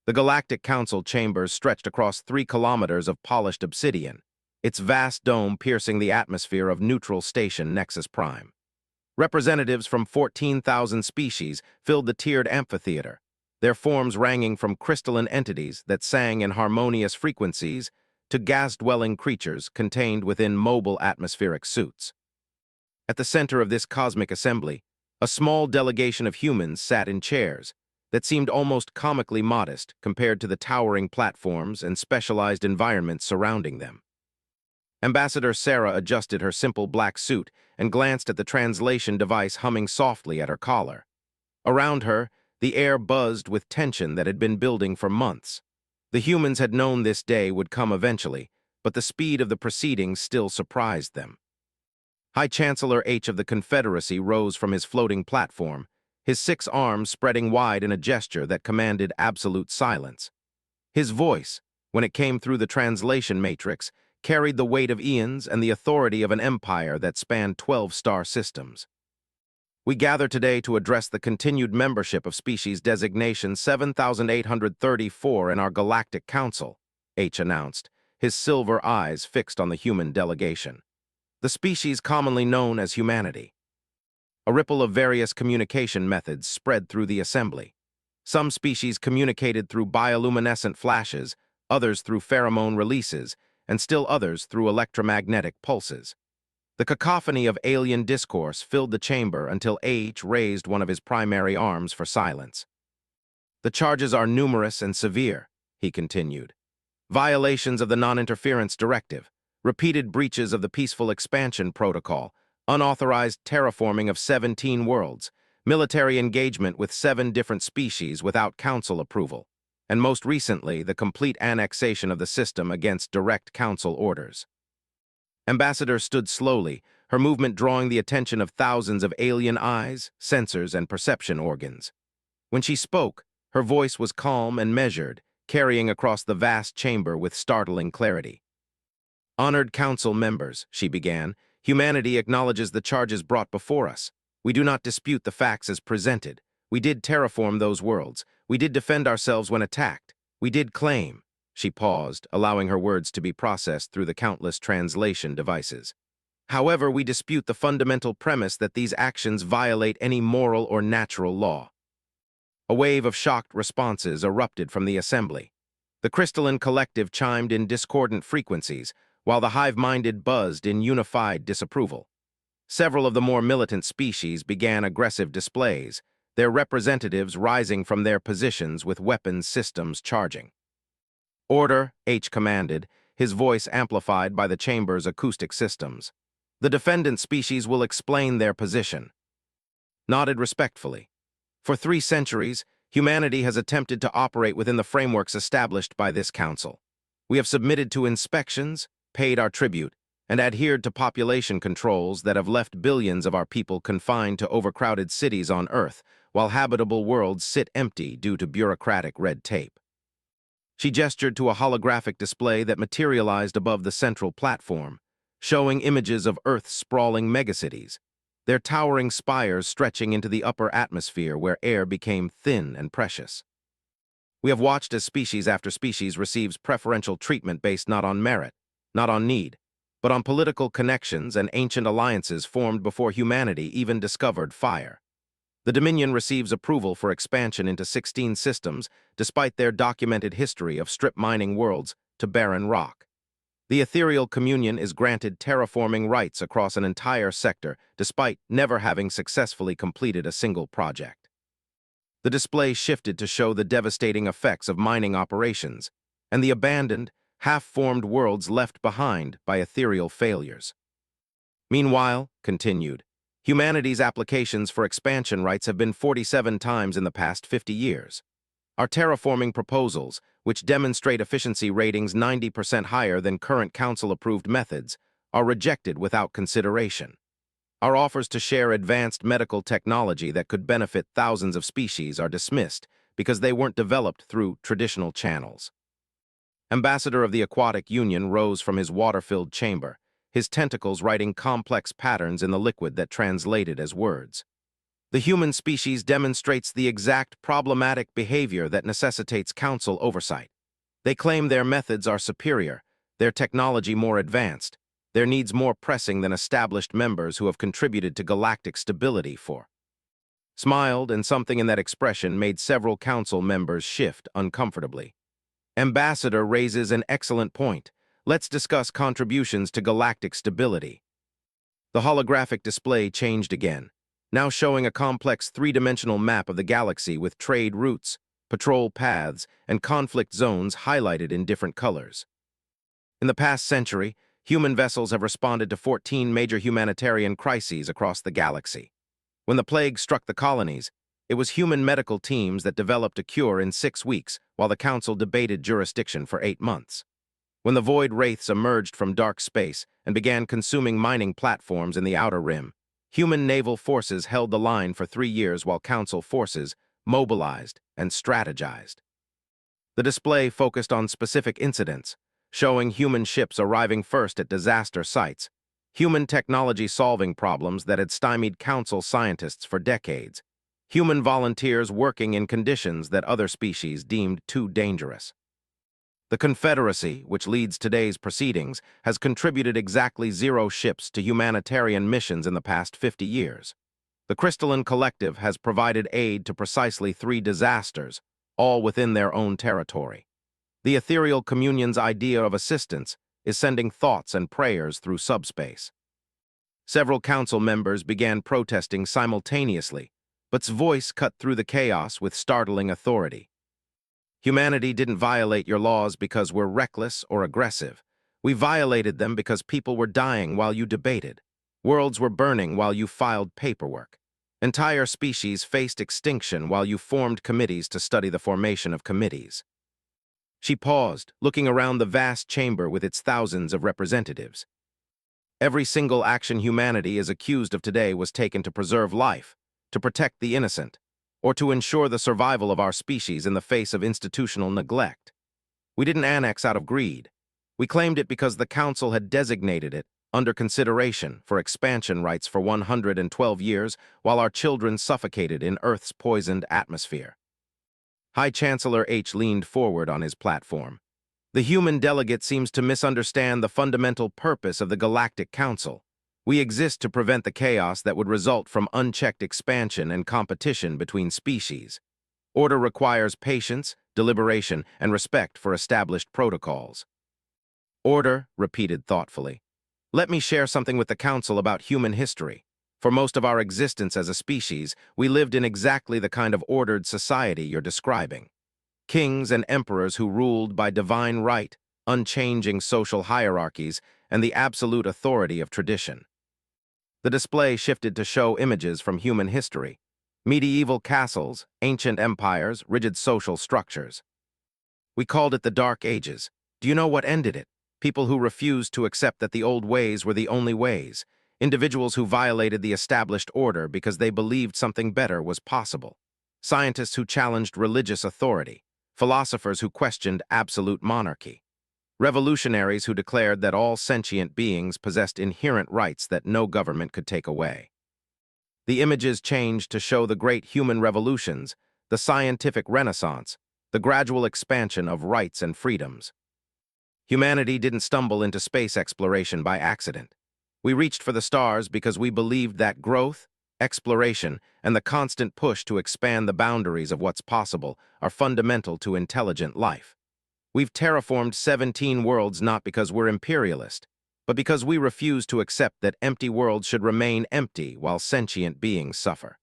The Galactic Council chambers stretched across 3 kilometers of polished obsidian, its vast dome piercing the atmosphere of neutral station Nexus Prime. Representatives from 14,000 species filled the tiered amphitheater, their forms ranging from crystalline entities that sang in harmonious frequencies to gas-dwelling creatures contained within mobile atmospheric suits. At the center of this cosmic assembly, a small delegation of humans sat in chairs that seemed almost comically modest compared to the towering platforms and specialized environments surrounding them. Ambassador Sarah adjusted her simple black suit and glanced at the translation device humming softly at her collar. Around her, the air buzzed with tension that had been building for months. The humans had known this day would come eventually, but the speed of the proceedings still surprised them. High Chancellor H of the Confederacy rose from his floating platform, his 6 arms spreading wide in a gesture that commanded absolute silence. His voice, when it came through the translation matrix, carried the weight of eons and the authority of an empire that spanned 12-star systems. We gather today to address the continued membership of species designation 7834 in our Galactic Council, H announced, his silver eyes fixed on the human delegation. The species commonly known as humanity. A ripple of various communication methods spread through the assembly. Some species communicated through bioluminescent flashes, others through pheromone releases, and still others through electromagnetic pulses. The cacophony of alien discourse filled the chamber until H raised one of his primary arms for silence. The charges are numerous and severe, he continued. Violations of the Non-Interference Directive, repeated breaches of the Peaceful Expansion Protocol, unauthorized terraforming of 17 worlds, military engagement with 7 different species without council approval, and most recently the complete annexation of the system against direct council orders. Ambassador stood slowly, her movement drawing the attention of thousands of alien eyes, sensors, and perception organs. When she spoke, her voice was calm and measured, carrying across the vast chamber with startling clarity. Honored council members, she began, humanity acknowledges the charges brought before us. We do not dispute the facts as presented. We did terraform those worlds. We did defend ourselves when attacked. We did claim. She paused, allowing her words to be processed through the countless translation devices. However, we dispute the fundamental premise that these actions violate any moral or natural law. A wave of shocked responses erupted from the assembly. The crystalline collective chimed in discordant frequencies, while the hive-minded buzzed in unified disapproval. Several of the more militant species began aggressive displays, their representatives rising from their positions with weapons systems charging. Order, H commanded, his voice amplified by the chamber's acoustic systems. The defendant species will explain their position. Nodded respectfully. For 3 centuries, humanity has attempted to operate within the frameworks established by this council. We have submitted to inspections, paid our tribute, and adhered to population controls that have left billions of our people confined to overcrowded cities on Earth, while habitable worlds sit empty due to bureaucratic red tape. She gestured to a holographic display that materialized above the central platform, showing images of Earth's sprawling megacities, their towering spires stretching into the upper atmosphere where air became thin and precious. We have watched as species after species receives preferential treatment based not on merit, not on need, but on political connections and ancient alliances formed before humanity even discovered fire. The Dominion receives approval for expansion into 16 systems, despite their documented history of strip mining worlds to barren rock. The Ethereal Communion is granted terraforming rights across an entire sector, despite never having successfully completed a single project. The display shifted to show the devastating effects of mining operations and the abandoned, half-formed worlds left behind by ethereal failures. Meanwhile, continued, humanity's applications for expansion rights have been 47 times in the past 50 years. Our terraforming proposals, which demonstrate efficiency ratings 90% higher than current council-approved methods, are rejected without consideration. Our offers to share advanced medical technology that could benefit thousands of species are dismissed because they weren't developed through traditional channels. Ambassador of the Aquatic Union rose from his water-filled chamber, his tentacles writing complex patterns in the liquid that translated as words. The human species demonstrates the exact problematic behavior that necessitates council oversight. They claim their methods are superior, their technology more advanced, their needs more pressing than established members who have contributed to galactic stability for. Smiled, and something in that expression made several council members shift uncomfortably. Ambassador raises an excellent point. Let's discuss contributions to galactic stability. The holographic display changed again, now showing a complex three-dimensional map of the galaxy with trade routes, patrol paths, and conflict zones highlighted in different colors. In the past century, human vessels have responded to 14 major humanitarian crises across the galaxy. When the plague struck the colonies, it was human medical teams that developed a cure in 6 weeks, while the Council debated jurisdiction for 8 months. When the Void Wraiths emerged from dark space and began consuming mining platforms in the Outer Rim, human naval forces held the line for 3 years while Council forces mobilized and strategized. The display focused on specific incidents, showing human ships arriving first at disaster sites, human technology solving problems that had stymied Council scientists for decades, human volunteers working in conditions that other species deemed too dangerous. The Confederacy, which leads today's proceedings, has contributed exactly 0 ships to humanitarian missions in the past 50 years. The Crystalline Collective has provided aid to precisely 3 disasters, all within their own territory. The Ethereal Communion's idea of assistance is sending thoughts and prayers through subspace. Several council members began protesting simultaneously, but's voice cut through the chaos with startling authority. Humanity didn't violate your laws because we're reckless or aggressive. We violated them because people were dying while you debated. Worlds were burning while you filed paperwork. Entire species faced extinction while you formed committees to study the formation of committees. She paused, looking around the vast chamber with its thousands of representatives. Every single action humanity is accused of today was taken to preserve life, to protect the innocent, or to ensure the survival of our species in the face of institutional neglect. We didn't annex out of greed. We claimed it because the Council had designated it under consideration for expansion rights for 112 years while our children suffocated in Earth's poisoned atmosphere. High Chancellor H leaned forward on his platform. The human delegate seems to misunderstand the fundamental purpose of the Galactic Council. We exist to prevent the chaos that would result from unchecked expansion and competition between species. Order requires patience, deliberation, and respect for established protocols. Order, repeated thoughtfully. Let me share something with the Council about human history. For most of our existence as a species, we lived in exactly the kind of ordered society you're describing. Kings and emperors who ruled by divine right, unchanging social hierarchies, and the absolute authority of tradition. The display shifted to show images from human history. Medieval castles, ancient empires, rigid social structures. We called it the Dark Ages. Do you know what ended it? People who refused to accept that the old ways were the only ways. Individuals who violated the established order because they believed something better was possible. Scientists who challenged religious authority. Philosophers who questioned absolute monarchy. Revolutionaries who declared that all sentient beings possessed inherent rights that no government could take away. The images changed to show the great human revolutions, the scientific renaissance, the gradual expansion of rights and freedoms. Humanity didn't stumble into space exploration by accident. We reached for the stars because we believed that growth, exploration, and the constant push to expand the boundaries of what's possible are fundamental to intelligent life. We've terraformed 17 worlds not because we're imperialist, but because we refuse to accept that empty worlds should remain empty while sentient beings suffer.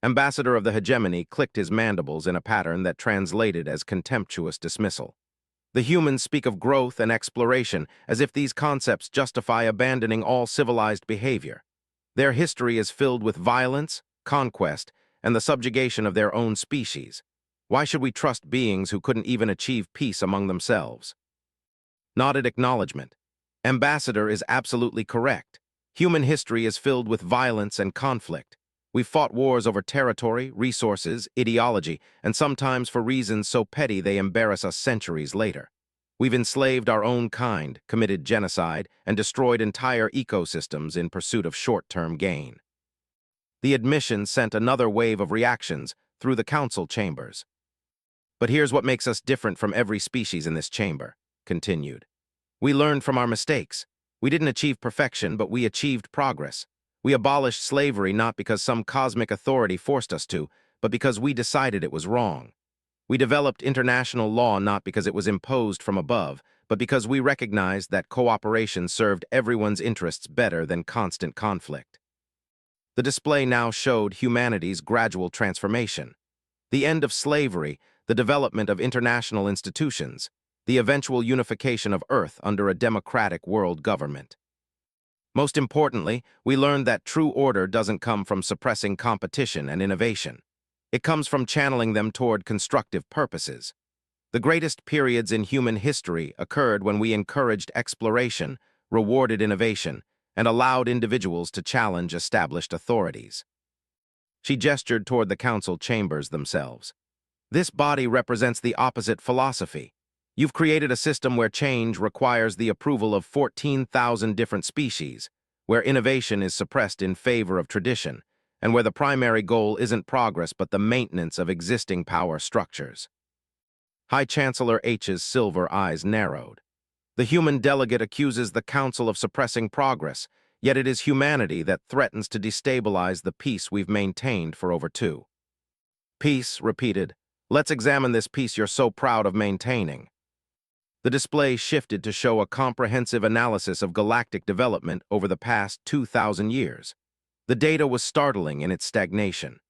Ambassador of the Hegemony clicked his mandibles in a pattern that translated as contemptuous dismissal. The humans speak of growth and exploration as if these concepts justify abandoning all civilized behavior. Their history is filled with violence, conquest, and the subjugation of their own species. Why should we trust beings who couldn't even achieve peace among themselves? Nodded acknowledgement. Ambassador is absolutely correct. Human history is filled with violence and conflict. We've fought wars over territory, resources, ideology, and sometimes for reasons so petty they embarrass us centuries later. We've enslaved our own kind, committed genocide, and destroyed entire ecosystems in pursuit of short-term gain. The admission sent another wave of reactions through the council chambers. But here's what makes us different from every species in this chamber, continued. We learned from our mistakes. We didn't achieve perfection, but we achieved progress. We abolished slavery not because some cosmic authority forced us to, but because we decided it was wrong. We developed international law not because it was imposed from above, but because we recognized that cooperation served everyone's interests better than constant conflict. The display now showed humanity's gradual transformation. The end of slavery, the development of international institutions, the eventual unification of Earth under a democratic world government. Most importantly, we learned that true order doesn't come from suppressing competition and innovation. It comes from channeling them toward constructive purposes. The greatest periods in human history occurred when we encouraged exploration, rewarded innovation, and allowed individuals to challenge established authorities. She gestured toward the council chambers themselves. This body represents the opposite philosophy. You've created a system where change requires the approval of 14,000 different species, where innovation is suppressed in favor of tradition, and where the primary goal isn't progress but the maintenance of existing power structures. High Chancellor H's silver eyes narrowed. The human delegate accuses the Council of suppressing progress, yet it is humanity that threatens to destabilize the peace we've maintained for over two. Peace, repeated. Let's examine this peace you're so proud of maintaining. The display shifted to show a comprehensive analysis of galactic development over the past 2,000 years. The data was startling in its stagnation.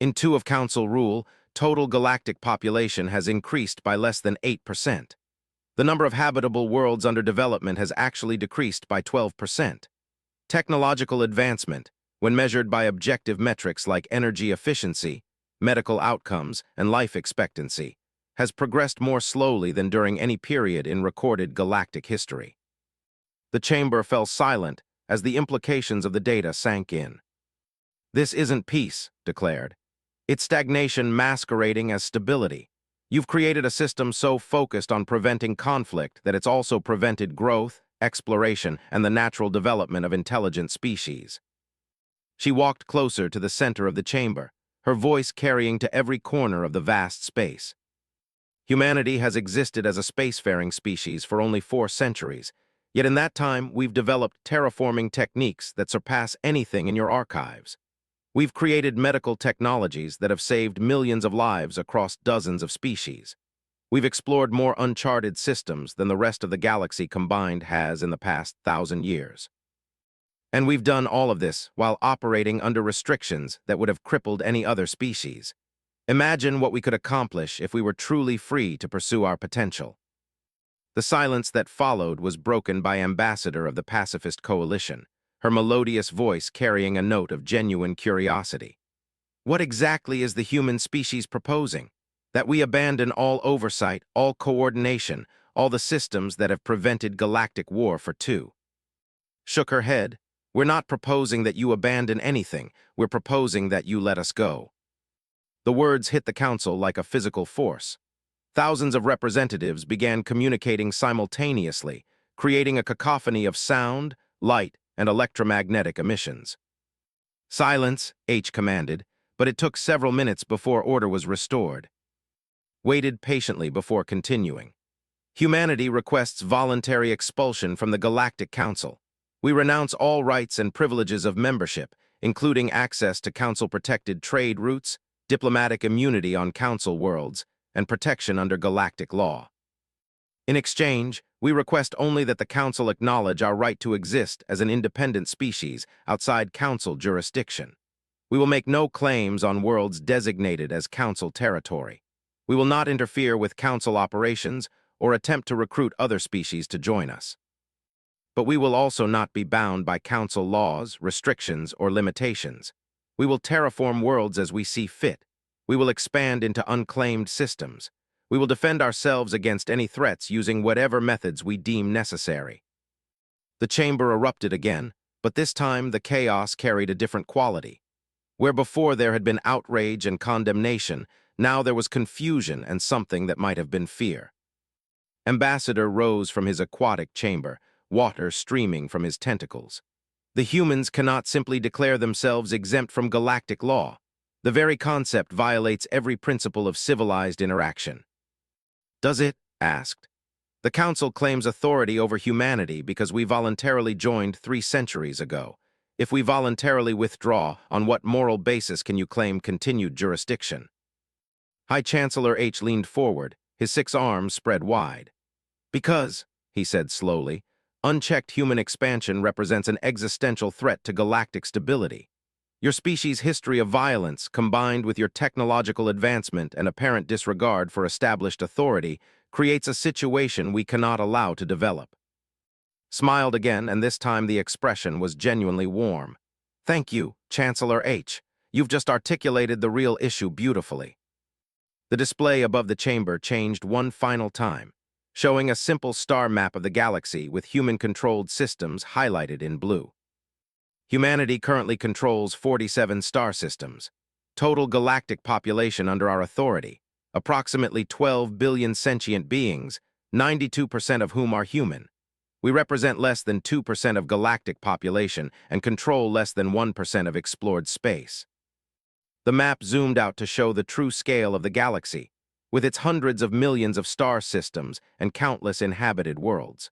In two of Council rule, total galactic population has increased by less than 8%. The number of habitable worlds under development has actually decreased by 12%. Technological advancement, when measured by objective metrics like energy efficiency, medical outcomes, and life expectancy, has progressed more slowly than during any period in recorded galactic history. The chamber fell silent as the implications of the data sank in. This isn't peace, declared. It's stagnation masquerading as stability. You've created a system so focused on preventing conflict that it's also prevented growth, exploration, and the natural development of intelligent species. She walked closer to the center of the chamber, her voice carrying to every corner of the vast space. Humanity has existed as a spacefaring species for only 4 centuries, yet in that time we've developed terraforming techniques that surpass anything in your archives. We've created medical technologies that have saved millions of lives across dozens of species. We've explored more uncharted systems than the rest of the galaxy combined has in the past 1,000 years. And we've done all of this while operating under restrictions that would have crippled any other species. Imagine what we could accomplish if we were truly free to pursue our potential. The silence that followed was broken by Ambassador of the Pacifist Coalition, her melodious voice carrying a note of genuine curiosity. What exactly is the human species proposing? That we abandon all oversight, all coordination, all the systems that have prevented galactic war for 2. Shook her head. We're not proposing that you abandon anything, we're proposing that you let us go. The words hit the council like a physical force. Thousands of representatives began communicating simultaneously, creating a cacophony of sound, light, and electromagnetic emissions. Silence, H commanded, but it took several minutes before order was restored. Waited patiently before continuing. Humanity requests voluntary expulsion from the Galactic Council. We renounce all rights and privileges of membership, including access to Council-protected trade routes, diplomatic immunity on Council worlds, and protection under galactic law. In exchange, we request only that the Council acknowledge our right to exist as an independent species outside Council jurisdiction. We will make no claims on worlds designated as Council territory. We will not interfere with Council operations or attempt to recruit other species to join us. But we will also not be bound by Council laws, restrictions, or limitations. We will terraform worlds as we see fit. We will expand into unclaimed systems. We will defend ourselves against any threats using whatever methods we deem necessary. The chamber erupted again, but this time the chaos carried a different quality. Where before there had been outrage and condemnation, now there was confusion and something that might have been fear. Ambassador rose from his aquatic chamber, water streaming from his tentacles. The humans cannot simply declare themselves exempt from galactic law. The very concept violates every principle of civilized interaction. Does it? Asked. The Council claims authority over humanity because we voluntarily joined 3 centuries ago. If we voluntarily withdraw, on what moral basis can you claim continued jurisdiction? High Chancellor H leaned forward, his 6 arms spread wide. Because, he said slowly, unchecked human expansion represents an existential threat to galactic stability. Your species' history of violence, combined with your technological advancement and apparent disregard for established authority, creates a situation we cannot allow to develop. Smiled again, and this time the expression was genuinely warm. Thank you, Chancellor H. You've just articulated the real issue beautifully. The display above the chamber changed one final time, showing a simple star map of the galaxy with human-controlled systems highlighted in blue. Humanity currently controls 47 star systems. Total galactic population under our authority, approximately 12 billion sentient beings, 92% of whom are human. We represent less than 2% of galactic population and control less than 1% of explored space. The map zoomed out to show the true scale of the galaxy, with its hundreds of millions of star systems and countless inhabited worlds.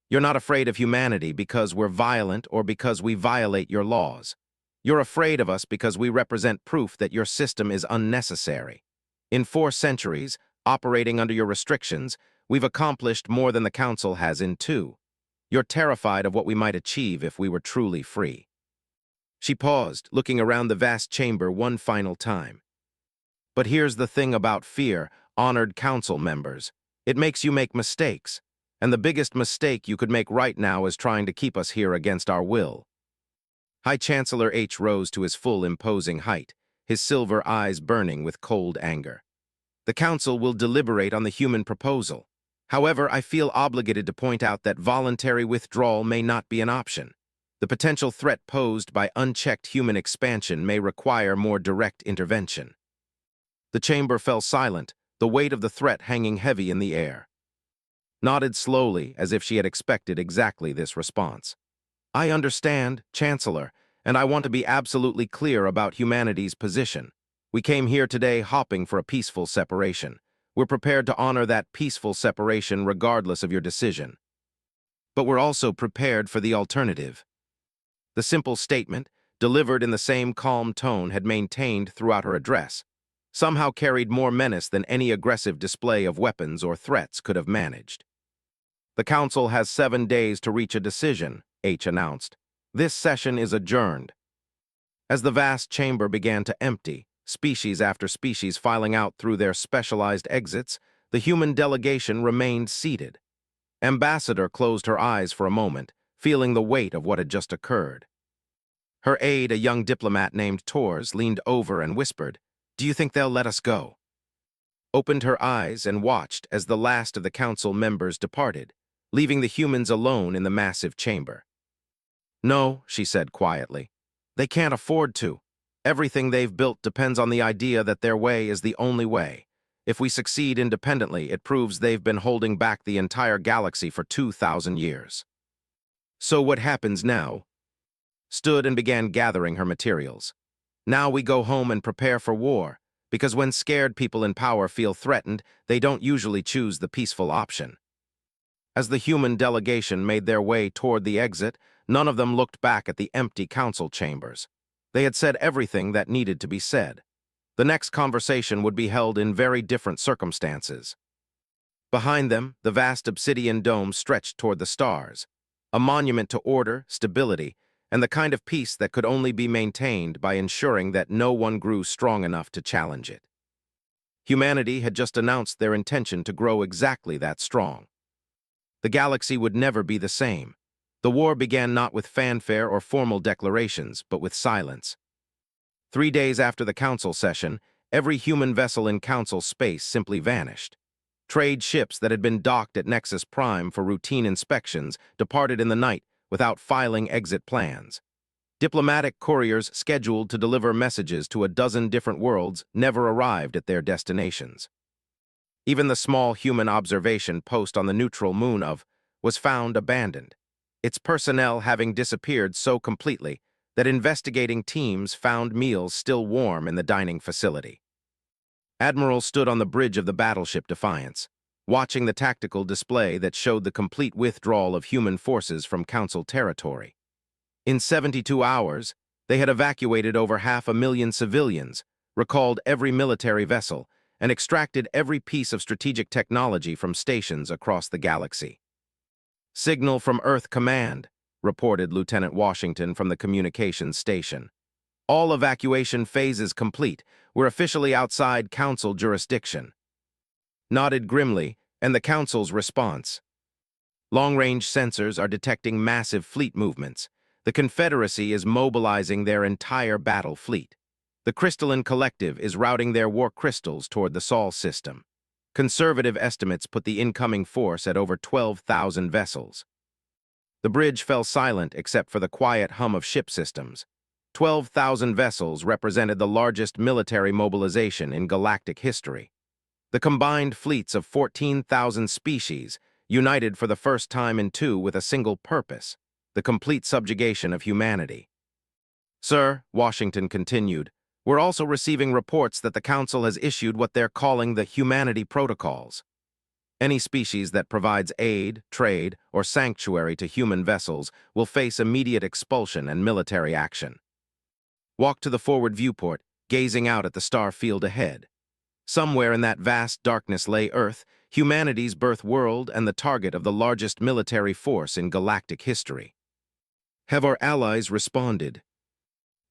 You're not afraid of humanity because we're violent or because we violate your laws. You're afraid of us because we represent proof that your system is unnecessary. In 4 centuries, operating under your restrictions, we've accomplished more than the Council has in 2. You're terrified of what we might achieve if we were truly free. She paused, looking around the vast chamber one final time. But here's the thing about fear, honored Council members. It makes you make mistakes. And the biggest mistake you could make right now is trying to keep us here against our will. High Chancellor H rose to his full imposing height, his silver eyes burning with cold anger. The Council will deliberate on the human proposal. However, I feel obligated to point out that voluntary withdrawal may not be an option. The potential threat posed by unchecked human expansion may require more direct intervention. The chamber fell silent, the weight of the threat hanging heavy in the air. Nodded slowly, as if she had expected exactly this response. I understand, Chancellor, and I want to be absolutely clear about humanity's position. We came here today hoping for a peaceful separation. We're prepared to honor that peaceful separation regardless of your decision. But we're also prepared for the alternative. The simple statement, delivered in the same calm tone had maintained throughout her address, somehow carried more menace than any aggressive display of weapons or threats could have managed. The Council has 7 days to reach a decision, H announced. This session is adjourned. As the vast chamber began to empty, species after species filing out through their specialized exits, the human delegation remained seated. Ambassador closed her eyes for a moment, feeling the weight of what had just occurred. Her aide, a young diplomat named Tors, leaned over and whispered, "Do you think they'll let us go?" Opened her eyes and watched as the last of the Council members departed, leaving the humans alone in the massive chamber. No, she said quietly. They can't afford to. Everything they've built depends on the idea that their way is the only way. If we succeed independently, it proves they've been holding back the entire galaxy for 2,000 years. So what happens now? Stood and began gathering her materials. Now we go home and prepare for war, because when scared people in power feel threatened, they don't usually choose the peaceful option. As the human delegation made their way toward the exit, none of them looked back at the empty council chambers. They had said everything that needed to be said. The next conversation would be held in very different circumstances. Behind them, the vast obsidian dome stretched toward the stars, a monument to order, stability, and the kind of peace that could only be maintained by ensuring that no one grew strong enough to challenge it. Humanity had just announced their intention to grow exactly that strong. The galaxy would never be the same. The war began not with fanfare or formal declarations, but with silence. 3 days after the council session, every human vessel in council space simply vanished. Trade ships that had been docked at Nexus Prime for routine inspections departed in the night without filing exit plans. Diplomatic couriers scheduled to deliver messages to a dozen different worlds never arrived at their destinations. Even the small human observation post on the neutral moon of was found abandoned. its personnel having disappeared so completely that investigating teams found meals still warm in the dining facility. Admiral stood on the bridge of the battleship Defiance, watching the tactical display that showed the complete withdrawal of human forces from Council territory. In 72 hours, they had evacuated over 500,000 civilians, recalled every military vessel, and extracted every piece of strategic technology from stations across the galaxy. "Signal from Earth Command," reported Lieutenant Washington from the communications station. "All evacuation phases complete. We're officially outside Council jurisdiction." Nodded grimly, and the Council's response. "Long-range sensors are detecting massive fleet movements. The Confederacy is mobilizing their entire battle fleet. The Crystalline Collective is routing their war crystals toward the Sol system. Conservative estimates put the incoming force at over 12,000 vessels." The bridge fell silent except for the quiet hum of ship systems. 12,000 vessels represented the largest military mobilization in galactic history. The combined fleets of 14,000 species united for the first time in two with a single purpose: the complete subjugation of humanity. "Sir," Washington continued, "we're also receiving reports that the Council has issued what they're calling the Humanity Protocols. Any species that provides aid, trade, or sanctuary to human vessels will face immediate expulsion and military action." Walked to the forward viewport, gazing out at the star field ahead. Somewhere in that vast darkness lay Earth, humanity's birth world and the target of the largest military force in galactic history. "Have our allies responded?"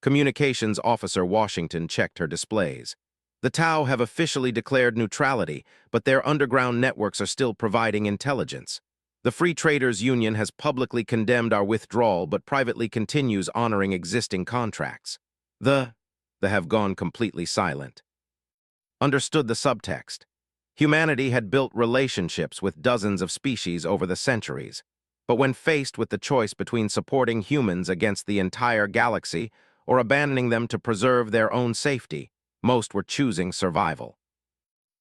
Communications Officer Washington checked her displays. "The Tau have officially declared neutrality, but their underground networks are still providing intelligence. The Free Traders Union has publicly condemned our withdrawal but privately continues honoring existing contracts. They have gone completely silent." Understood the subtext. Humanity had built relationships with dozens of species over the centuries, but when faced with the choice between supporting humans against the entire galaxy or abandoning them to preserve their own safety, most were choosing survival.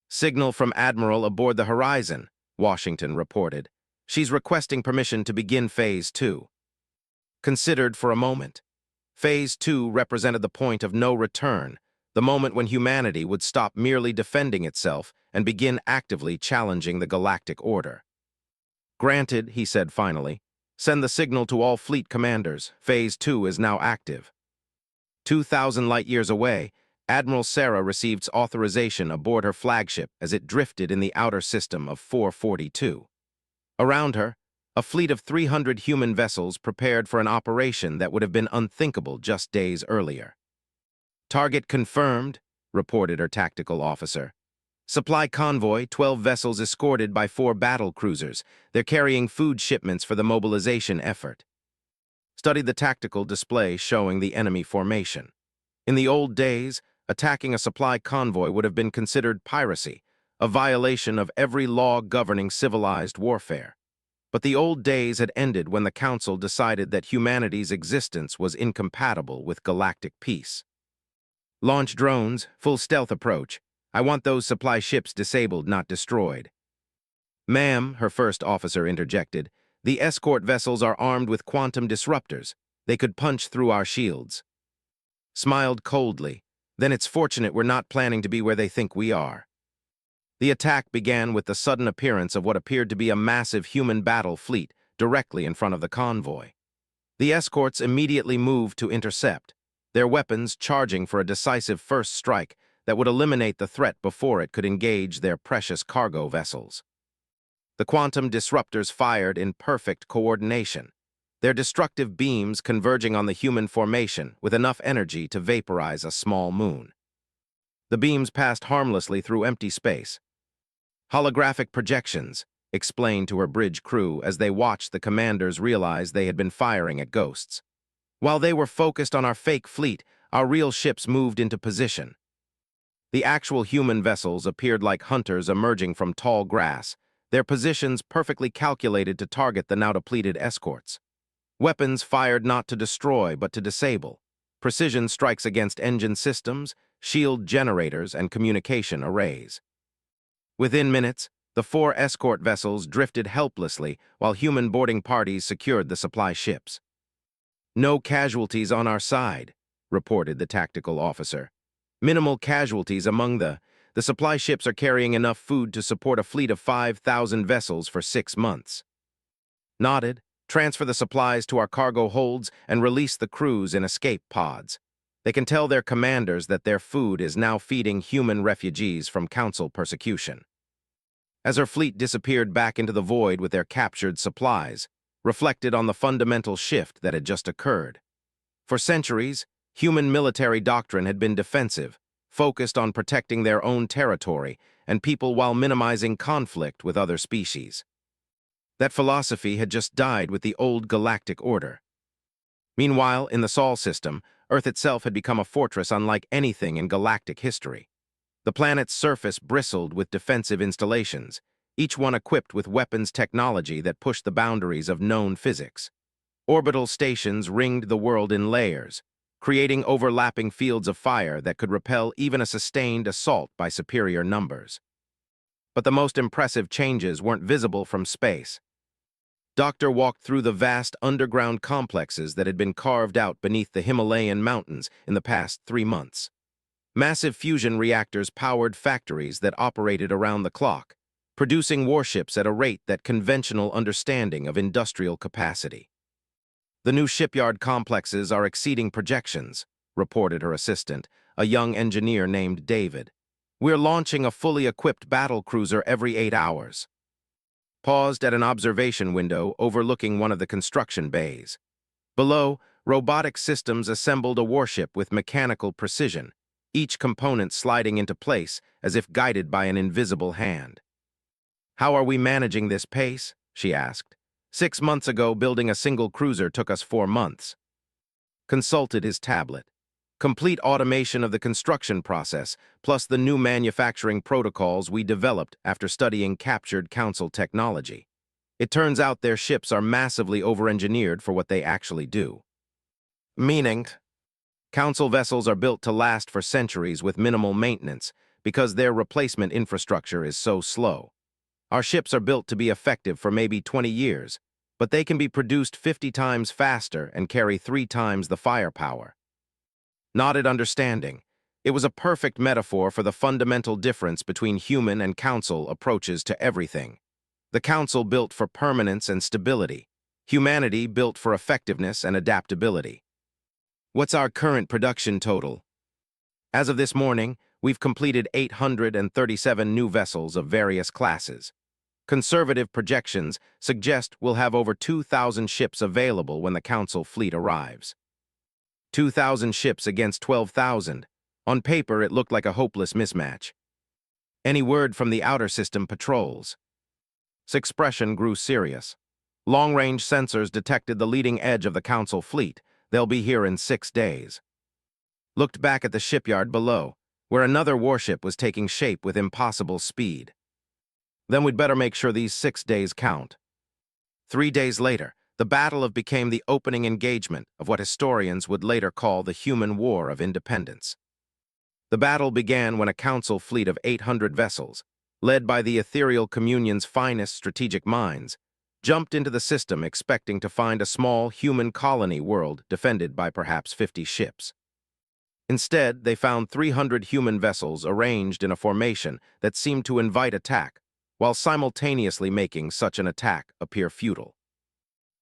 "Signal from Admiral aboard the Horizon," Washington reported. "She's requesting permission to begin Phase 2. Considered for a moment. Phase 2 represented the point of no return, the moment when humanity would stop merely defending itself and begin actively challenging the galactic order. "Granted," he said finally. "Send the signal to all fleet commanders. Phase 2 is now active." 2,000 light-years away, Admiral Sarah received authorization aboard her flagship as it drifted in the outer system of 442. Around her, a fleet of 300 human vessels prepared for an operation that would have been unthinkable just days earlier. "Target confirmed," reported her tactical officer. "Supply convoy, 12 vessels escorted by 4 battle cruisers. They're carrying food shipments for the mobilization effort." Studied the tactical display showing the enemy formation. In the old days, attacking a supply convoy would have been considered piracy, a violation of every law governing civilized warfare. But the old days had ended when the Council decided that humanity's existence was incompatible with galactic peace. "Launch drones, full stealth approach. I want those supply ships disabled, not destroyed." "Ma'am," her first officer interjected, "the escort vessels are armed with quantum disruptors. They could punch through our shields." Smiled coldly. "Then it's fortunate we're not planning to be where they think we are." The attack began with the sudden appearance of what appeared to be a massive human battle fleet directly in front of the convoy. The escorts immediately moved to intercept, their weapons charging for a decisive first strike that would eliminate the threat before it could engage their precious cargo vessels. The quantum disruptors fired in perfect coordination, their destructive beams converging on the human formation with enough energy to vaporize a small moon. The beams passed harmlessly through empty space. "Holographic projections," explained to her bridge crew as they watched the commanders realize they had been firing at ghosts. "While they were focused on our fake fleet, our real ships moved into position." The actual human vessels appeared like hunters emerging from tall grass, their positions perfectly calculated to target the now depleted escorts. Weapons fired not to destroy but to disable. Precision strikes against engine systems, shield generators, and communication arrays. Within minutes, The 4 escort vessels drifted helplessly while human boarding parties secured the supply ships. "No casualties on our side," reported the tactical officer. "Minimal casualties among the supply ships are carrying enough food to support a fleet of 5,000 vessels for 6 months." Nodded, transfer the supplies to our cargo holds and release the crews in escape pods. They can tell their commanders that their food is now feeding human refugees from Council persecution. As her fleet disappeared back into the void with their captured supplies, reflected on the fundamental shift that had just occurred. For centuries, human military doctrine had been defensive, focused on protecting their own territory and people while minimizing conflict with other species. That philosophy had just died with the old galactic order. Meanwhile, in the Sol system, Earth itself had become a fortress unlike anything in galactic history. The planet's surface bristled with defensive installations, each one equipped with weapons technology that pushed the boundaries of known physics. Orbital stations ringed the world in layers, creating overlapping fields of fire that could repel even a sustained assault by superior numbers. But the most impressive changes weren't visible from space. Doctor walked through the vast underground complexes that had been carved out beneath the Himalayan mountains in the past 3 months. Massive fusion reactors powered factories that operated around the clock, producing warships at a rate that conventional understanding of industrial capacity. "The new shipyard complexes are exceeding projections," reported her assistant, a young engineer named David. "We're launching a fully equipped battle cruiser every 8 hours." Paused at an observation window overlooking one of the construction bays. Below, robotic systems assembled a warship with mechanical precision, each component sliding into place as if guided by an invisible hand. "How are we managing this pace?" she asked. 6 months ago, building a single cruiser took us 4 months. Consulted his tablet. Complete automation of the construction process, plus the new manufacturing protocols we developed after studying captured Council technology. It turns out their ships are massively over-engineered for what they actually do. Meaning, Council vessels are built to last for centuries with minimal maintenance because their replacement infrastructure is so slow. Our ships are built to be effective for maybe 20 years, but they can be produced 50 times faster and carry 3 times the firepower. Nodded understanding. It was a perfect metaphor for the fundamental difference between human and Council approaches to everything. The Council built for permanence and stability. Humanity built for effectiveness and adaptability. "What's our current production total?" "As of this morning, we've completed 837 new vessels of various classes. Conservative projections suggest we'll have over 2,000 ships available when the Council fleet arrives." 2,000 ships against 12,000. On paper, it looked like a hopeless mismatch. "Any word from the outer system patrols?" His expression grew serious. "Long-range sensors detected the leading edge of the Council fleet. They'll be here in 6 days." Looked back at the shipyard below, where another warship was taking shape with impossible speed. "Then we'd better make sure these 6 days count." 3 days later, the battle became the opening engagement of what historians would later call the Human War of Independence. The battle began when a Council fleet of 800 vessels, led by the ethereal communion's finest strategic minds, jumped into the system expecting to find a small human colony world defended by perhaps 50 ships. Instead, they found 300 human vessels arranged in a formation that seemed to invite attack, while simultaneously making such an attack appear futile.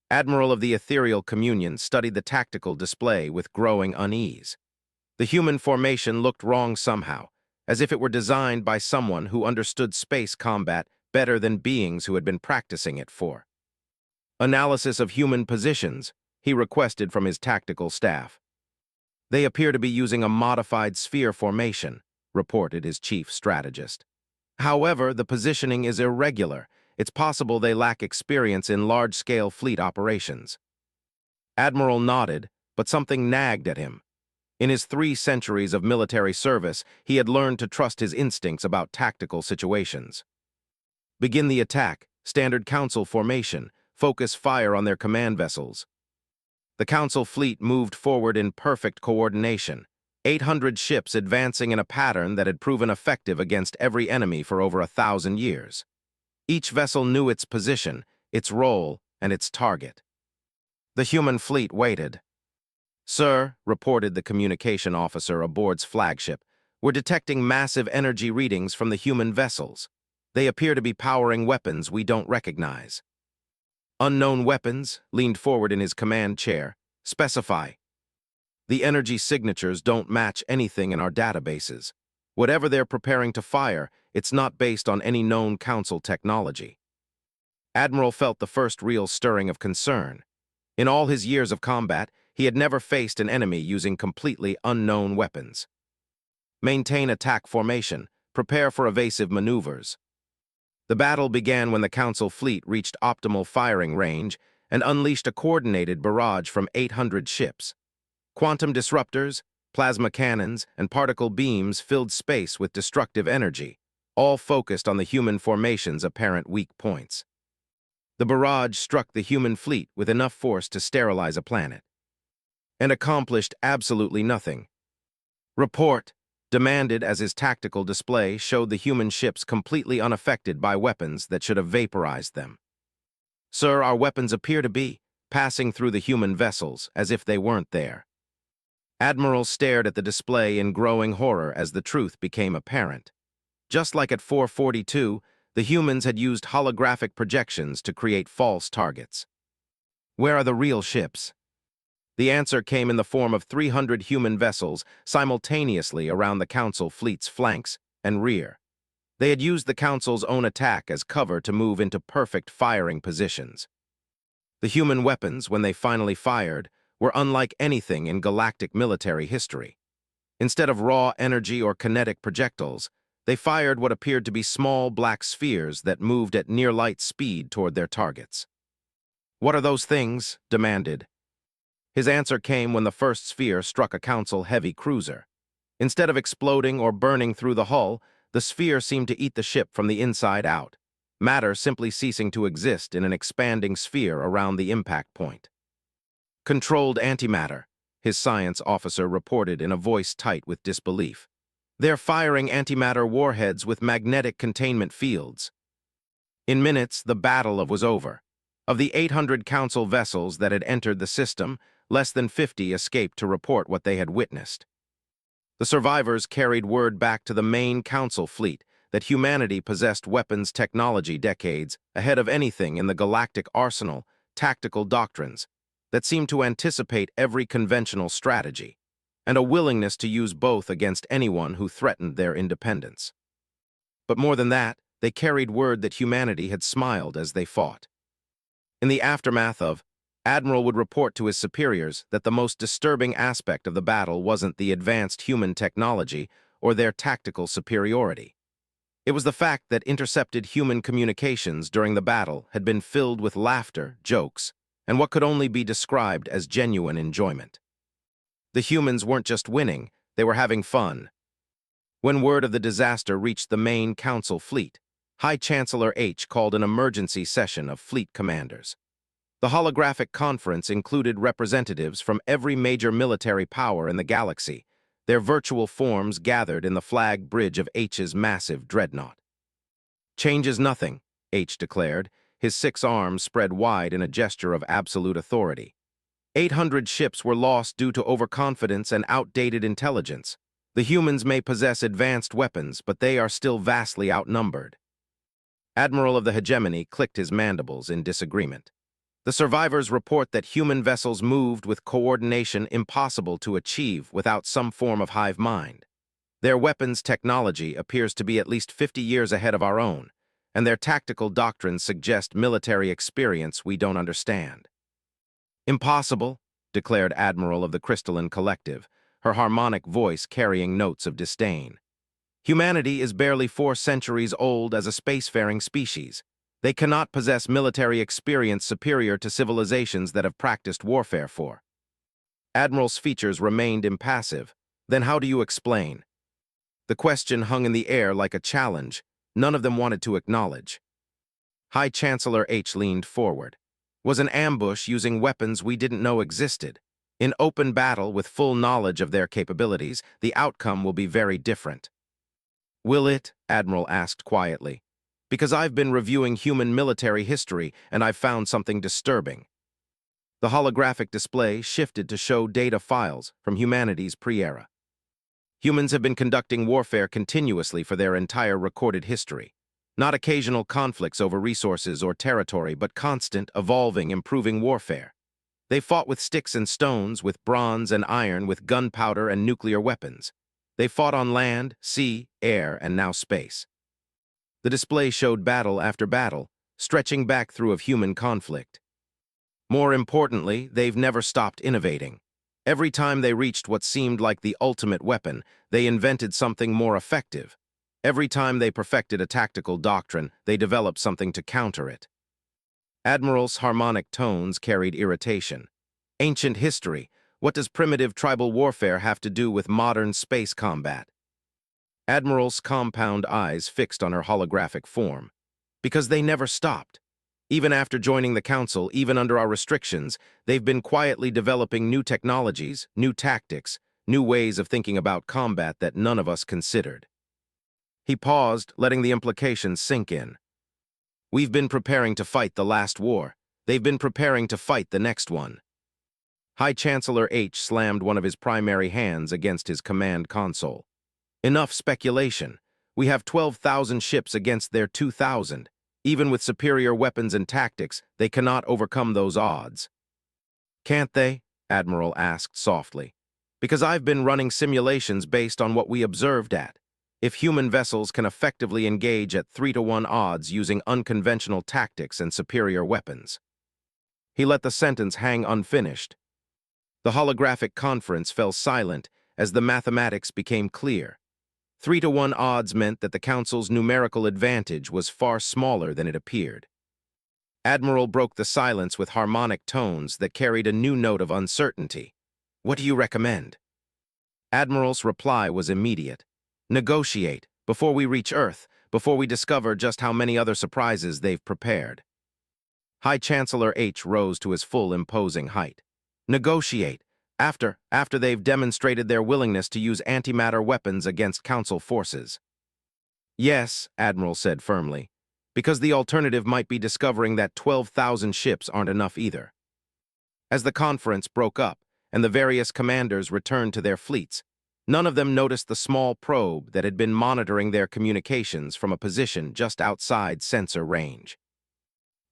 Admiral of the ethereal communion studied the tactical display with growing unease. The human formation looked wrong somehow, as if it were designed by someone who understood space combat better than beings who had been practicing it for. Analysis of human positions, he requested from his tactical staff. "They appear to be using a modified sphere formation," reported his chief strategist. "However, the positioning is irregular. It's possible they lack experience in large-scale fleet operations." Admiral nodded, but something nagged at him. In his 3 centuries of military service, he had learned to trust his instincts about tactical situations. "Begin the attack, standard Council formation, focus fire on their command vessels." The Council fleet moved forward in perfect coordination, 800 ships advancing in a pattern that had proven effective against every enemy for over 1,000 years. Each vessel knew its position, its role, and its target. The human fleet waited. "Sir," reported the communication officer aboard's flagship, "we're detecting massive energy readings from the human vessels. They appear to be powering weapons we don't recognize." "Unknown weapons," leaned forward in his command chair. "Specify." "The energy signatures don't match anything in our databases. Whatever they're preparing to fire, it's not based on any known Council technology." Admiral felt the first real stirring of concern. In all his years of combat, he had never faced an enemy using completely unknown weapons. "Maintain attack formation. Prepare for evasive maneuvers." The battle began when the Council fleet reached optimal firing range and unleashed a coordinated barrage from 800 ships. Quantum disruptors, plasma cannons, and particle beams filled space with destructive energy, all focused on the human formation's apparent weak points. The barrage struck the human fleet with enough force to sterilize a planet, and accomplished absolutely nothing. "Report," demanded as his tactical display showed the human ships completely unaffected by weapons that should have vaporized them. "Sir, our weapons appear to be passing through the human vessels as if they weren't there." Admiral stared at the display in growing horror as the truth became apparent. Just like at 442, the humans had used holographic projections to create false targets. "Where are the real ships?" The answer came in the form of 300 human vessels simultaneously around the Council fleet's flanks and rear. They had used the Council's own attack as cover to move into perfect firing positions. The human weapons, when they finally fired, were unlike anything in galactic military history. Instead of raw energy or kinetic projectiles, they fired what appeared to be small black spheres that moved at near-light speed toward their targets. "What are those things?" demanded. His answer came when the first sphere struck a Council heavy cruiser. Instead of exploding or burning through the hull, the sphere seemed to eat the ship from the inside out, matter simply ceasing to exist in an expanding sphere around the impact point. "Controlled antimatter," his science officer reported in a voice tight with disbelief. "They're firing antimatter warheads with magnetic containment fields." In minutes, the battle was over. Of the 800 Council vessels that had entered the system, less than 50 escaped to report what they had witnessed. The survivors carried word back to the main Council fleet that humanity possessed weapons technology decades ahead of anything in the galactic arsenal, tactical doctrines that seemed to anticipate every conventional strategy, and a willingness to use both against anyone who threatened their independence. But more than that, they carried word that humanity had smiled as they fought. In the aftermath of, Admiral would report to his superiors that the most disturbing aspect of the battle wasn't the advanced human technology or their tactical superiority. It was the fact that intercepted human communications during the battle had been filled with laughter, jokes, and what could only be described as genuine enjoyment. The humans weren't just winning, they were having fun. When word of the disaster reached the main Council fleet, High Chancellor H called an emergency session of fleet commanders. The holographic conference included representatives from every major military power in the galaxy, their virtual forms gathered in the flag bridge of H's massive dreadnought. "Changes nothing," H declared, his 6 arms spread wide in a gesture of absolute authority. 800 ships were lost due to overconfidence and outdated intelligence. The humans may possess advanced weapons, but they are still vastly outnumbered. Admiral of the Hegemony clicked his mandibles in disagreement. The survivors report that human vessels moved with coordination impossible to achieve without some form of hive mind. Their weapons technology appears to be at least 50 years ahead of our own, and their tactical doctrines suggest military experience we don't understand. "Impossible," declared Admiral of the Crystalline Collective, her harmonic voice carrying notes of disdain. "Humanity is barely 4 centuries old as a spacefaring species. They cannot possess military experience superior to civilizations that have practiced warfare for." Admiral's features remained impassive. "Then how do you explain?" The question hung in the air like a challenge. None of them wanted to acknowledge. High Chancellor H leaned forward. "Was an ambush using weapons we didn't know existed. In open battle with full knowledge of their capabilities, the outcome will be very different." "Will it?" Admiral asked quietly. Because I've been reviewing human military history and I've found something disturbing. The holographic display shifted to show data files from humanity's pre-era. Humans have been conducting warfare continuously for their entire recorded history. Not occasional conflicts over resources or territory, but constant, evolving, improving warfare. They fought with sticks and stones, with bronze and iron, with gunpowder and nuclear weapons. They fought on land, sea, air, and now space. The display showed battle after battle, stretching back through of human conflict. More importantly, they've never stopped innovating. Every time they reached what seemed like the ultimate weapon, they invented something more effective. Every time they perfected a tactical doctrine, they developed something to counter it. Admiral's harmonic tones carried irritation. Ancient history, what does primitive tribal warfare have to do with modern space combat? Admiral's compound eyes fixed on her holographic form. Because they never stopped. Even after joining the Council, even under our restrictions, they've been quietly developing new technologies, new tactics, new ways of thinking about combat that none of us considered. He paused, letting the implications sink in. We've been preparing to fight the last war. They've been preparing to fight the next one. High Chancellor H slammed one of his primary hands against his command console. Enough speculation. We have 12,000 ships against their 2,000. Even with superior weapons and tactics, they cannot overcome those odds. Can't they? Admiral asked softly. Because I've been running simulations based on what we observed at. If human vessels can effectively engage at 3-to-1 odds using unconventional tactics and superior weapons. He let the sentence hang unfinished. The holographic conference fell silent as the mathematics became clear. 3-to-1 odds meant that the Council's numerical advantage was far smaller than it appeared. Admiral broke the silence with harmonic tones that carried a new note of uncertainty. What do you recommend? Admiral's reply was immediate. Negotiate, before we reach Earth, before we discover just how many other surprises they've prepared. High Chancellor H rose to his full imposing height. Negotiate, after they've demonstrated their willingness to use antimatter weapons against Council forces. Yes, Admiral said firmly, because the alternative might be discovering that 12,000 ships aren't enough either. As the conference broke up and the various commanders returned to their fleets, none of them noticed the small probe that had been monitoring their communications from a position just outside sensor range.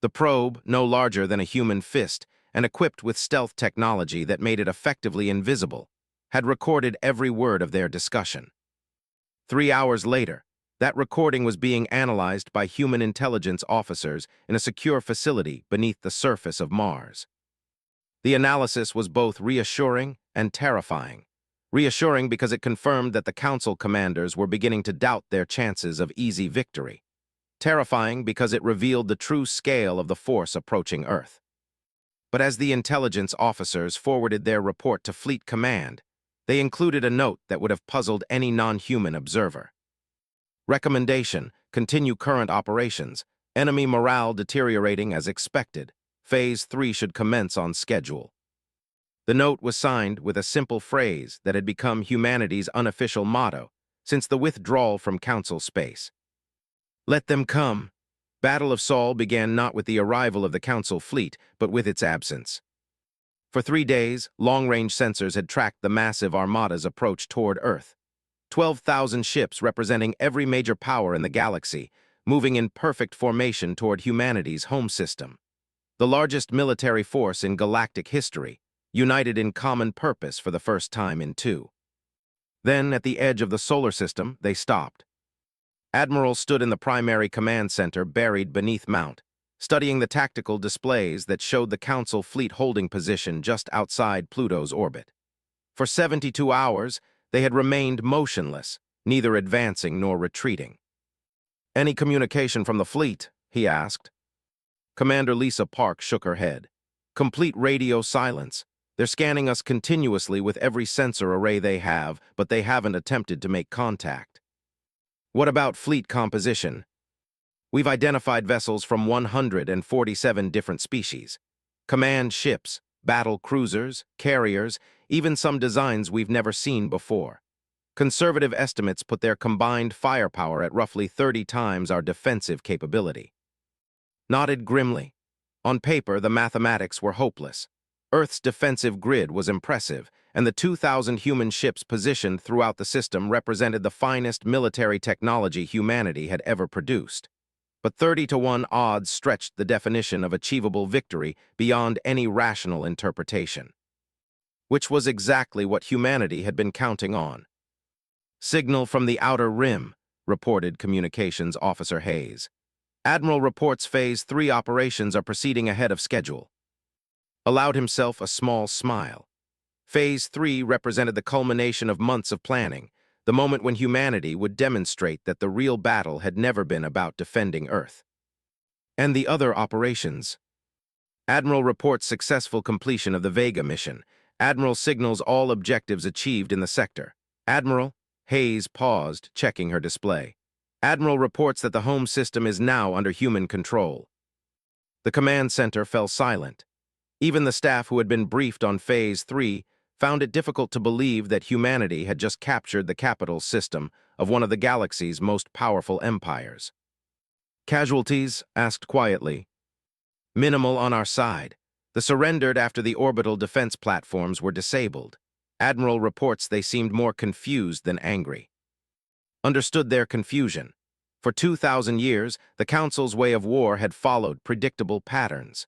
The probe, no larger than a human fist and equipped with stealth technology that made it effectively invisible, had recorded every word of their discussion. 3 hours later, that recording was being analyzed by human intelligence officers in a secure facility beneath the surface of Mars. The analysis was both reassuring and terrifying. Reassuring because it confirmed that the Council commanders were beginning to doubt their chances of easy victory. Terrifying because it revealed the true scale of the force approaching Earth. But as the intelligence officers forwarded their report to Fleet Command, they included a note that would have puzzled any non-human observer. Recommendation: continue current operations. Enemy morale deteriorating as expected. Phase 3 should commence on schedule. The note was signed with a simple phrase that had become humanity's unofficial motto since the withdrawal from Council space. Let them come. Battle of Sol began not with the arrival of the Council fleet, but with its absence. For 3 days, long-range sensors had tracked the massive armada's approach toward Earth. 12,000 ships representing every major power in the galaxy, moving in perfect formation toward humanity's home system. The largest military force in galactic history, united in common purpose for the first time in 2. Then, at the edge of the solar system, they stopped. Admiral stood in the primary command center buried beneath Mount, studying the tactical displays that showed the Council fleet holding position just outside Pluto's orbit. For 72 hours, they had remained motionless, neither advancing nor retreating. Any communication from the fleet? He asked. Commander Lisa Park shook her head. Complete radio silence. They're scanning us continuously with every sensor array they have, but they haven't attempted to make contact. What about fleet composition? We've identified vessels from 147 different species. Command ships, battle cruisers, carriers, even some designs we've never seen before. Conservative estimates put their combined firepower at roughly 30 times our defensive capability. Nodded grimly. On paper, the mathematics were hopeless. Earth's defensive grid was impressive, and the 2,000 human ships positioned throughout the system represented the finest military technology humanity had ever produced. But 30-to-1 odds stretched the definition of achievable victory beyond any rational interpretation. Which was exactly what humanity had been counting on. "Signal from the outer rim," reported Communications Officer Hayes. "Admiral reports Phase 3 operations are proceeding ahead of schedule." Allowed himself a small smile. Phase 3 represented the culmination of months of planning, the moment when humanity would demonstrate that the real battle had never been about defending Earth. "And the other operations?" "Admiral reports successful completion of the Vega mission. Admiral signals all objectives achieved in the sector." "Admiral," Hayes paused, checking her display. "Admiral reports that the home system is now under human control." The command center fell silent. Even the staff who had been briefed on Phase 3 found it difficult to believe that humanity had just captured the capital system of one of the galaxy's most powerful empires. "Casualties?" asked quietly. "Minimal on our side. The surrendered after the orbital defense platforms were disabled. Admiral reports they seemed more confused than angry." Understood their confusion. For 2,000 years, the Council's way of war had followed predictable patterns.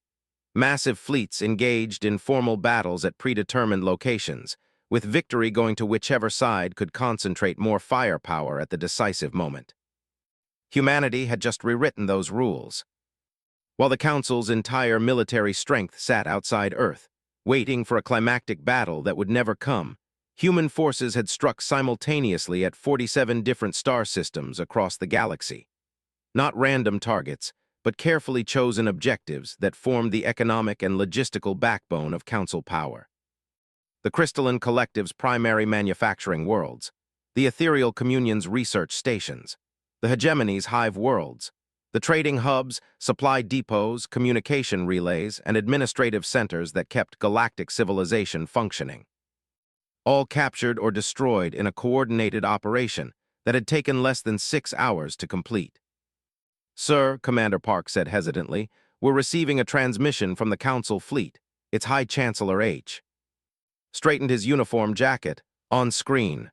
Massive fleets engaged in formal battles at predetermined locations, with victory going to whichever side could concentrate more firepower at the decisive moment. Humanity had just rewritten those rules. While the Council's entire military strength sat outside Earth, waiting for a climactic battle that would never come, human forces had struck simultaneously at 47 different star systems across the galaxy. Not random targets, but carefully chosen objectives that formed the economic and logistical backbone of Council power. The Crystalline Collective's primary manufacturing worlds, the Ethereal Communion's research stations, the Hegemony's hive worlds, the trading hubs, supply depots, communication relays, and administrative centers that kept galactic civilization functioning. All captured or destroyed in a coordinated operation that had taken less than 6 hours to complete. "Sir," Commander Park said hesitantly, "we're receiving a transmission from the Council fleet. It's High Chancellor H." Straightened his uniform jacket. On screen.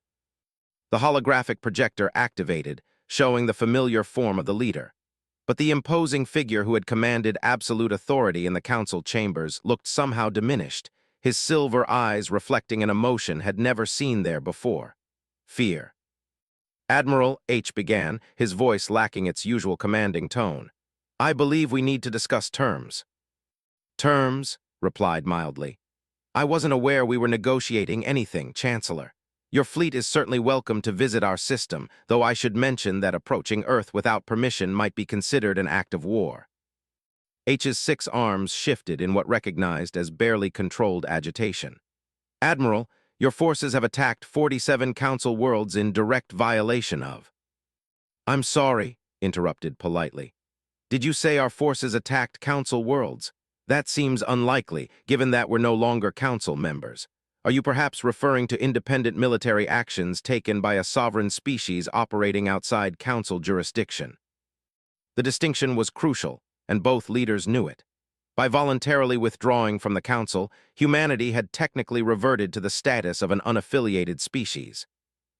The holographic projector activated, showing the familiar form of the leader. But the imposing figure who had commanded absolute authority in the Council chambers looked somehow diminished, his silver eyes reflecting an emotion had never seen there before. Fear. "Admiral," H began, his voice lacking its usual commanding tone. "I believe we need to discuss terms." "Terms?" replied mildly. "I wasn't aware we were negotiating anything, Chancellor. Your fleet is certainly welcome to visit our system, though I should mention that approaching Earth without permission might be considered an act of war." H's 6 arms shifted in what recognized as barely controlled agitation. "Admiral, your forces have attacked 47 Council worlds in direct violation of—" "I'm sorry," interrupted politely. "Did you say our forces attacked Council worlds? That seems unlikely, given that we're no longer Council members. Are you perhaps referring to independent military actions taken by a sovereign species operating outside Council jurisdiction?" The distinction was crucial, and both leaders knew it. By voluntarily withdrawing from the Council, humanity had technically reverted to the status of an unaffiliated species.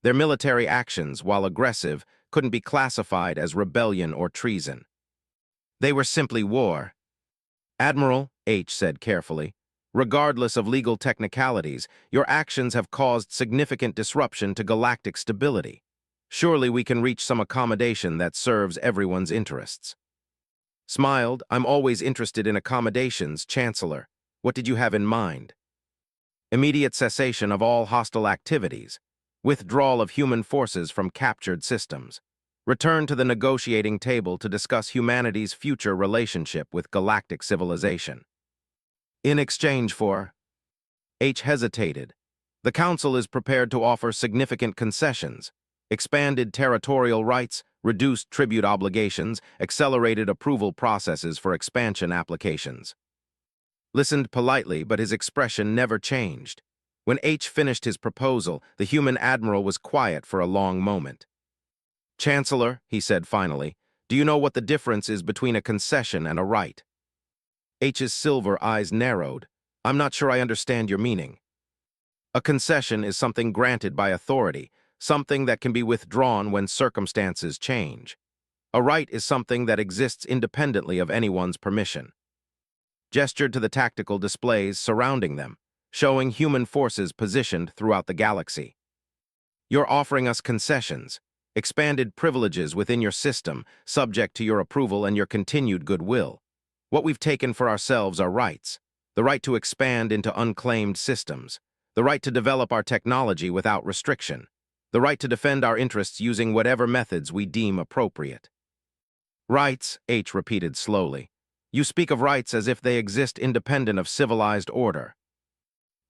Their military actions, while aggressive, couldn't be classified as rebellion or treason. They were simply war. "Admiral," H said carefully, "regardless of legal technicalities, your actions have caused significant disruption to galactic stability. Surely we can reach some accommodation that serves everyone's interests." Smiled. "I'm always interested in accommodations, Chancellor. What did you have in mind?" "Immediate cessation of all hostile activities, withdrawal of human forces from captured systems, return to the negotiating table to discuss humanity's future relationship with galactic civilization." "In exchange for—" H hesitated. "The Council is prepared to offer significant concessions, expanded territorial rights, reduced tribute obligations, accelerated approval processes for expansion applications." Listened politely, but his expression never changed. When H finished his proposal, the human admiral was quiet for a long moment. "Chancellor," he said finally, "do you know what the difference is between a concession and a right?" H's silver eyes narrowed. "I'm not sure I understand your meaning." A concession is something granted by authority, something that can be withdrawn when circumstances change. A right is something that exists independently of anyone's permission. Gestured to the tactical displays surrounding them, showing human forces positioned throughout the galaxy. "You're offering us concessions, expanded privileges within your system, subject to your approval and your continued goodwill. What we've taken for ourselves are rights: the right to expand into unclaimed systems, the right to develop our technology without restriction, the right to defend our interests using whatever methods we deem appropriate." "Rights," H repeated slowly. "You speak of rights as if they exist independent of civilized order."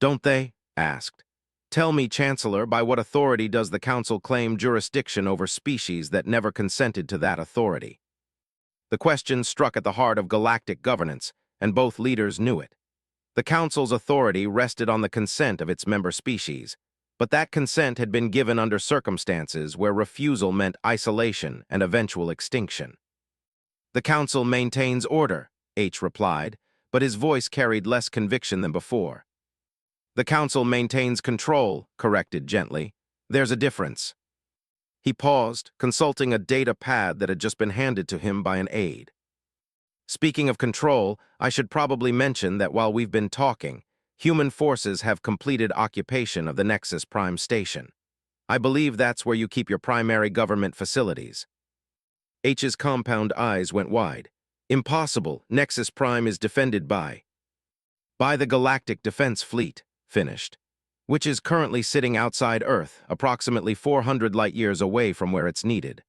"Don't they?" asked. "Tell me, Chancellor, by what authority does the Council claim jurisdiction over species that never consented to that authority?" The question struck at the heart of galactic governance, and both leaders knew it. The Council's authority rested on the consent of its member species, but that consent had been given under circumstances where refusal meant isolation and eventual extinction. "The Council maintains order," H replied, but his voice carried less conviction than before. "The Council maintains control," corrected gently. "There's a difference." He paused, consulting a data pad that had just been handed to him by an aide. "Speaking of control, I should probably mention that while we've been talking, human forces have completed occupation of the Nexus Prime Station. I believe that's where you keep your primary government facilities." H's compound eyes went wide. "Impossible. Nexus Prime is defended by the Galactic Defense Fleet," finished, "which is currently sitting outside Earth, approximately 400 light-years away from where it's needed."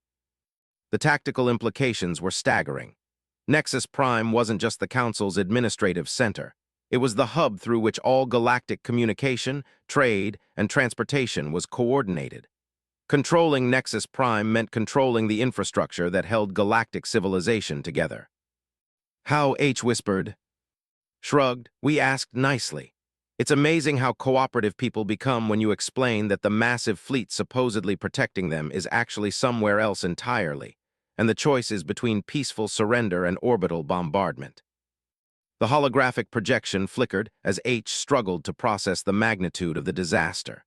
The tactical implications were staggering. Nexus Prime wasn't just the Council's administrative center. It was the hub through which all galactic communication, trade, and transportation was coordinated. Controlling Nexus Prime meant controlling the infrastructure that held galactic civilization together. "How?" H whispered. Shrugged. "We asked nicely. It's amazing how cooperative people become when you explain that the massive fleet supposedly protecting them is actually somewhere else entirely, and the choice is between peaceful surrender and orbital bombardment." The holographic projection flickered as H struggled to process the magnitude of the disaster.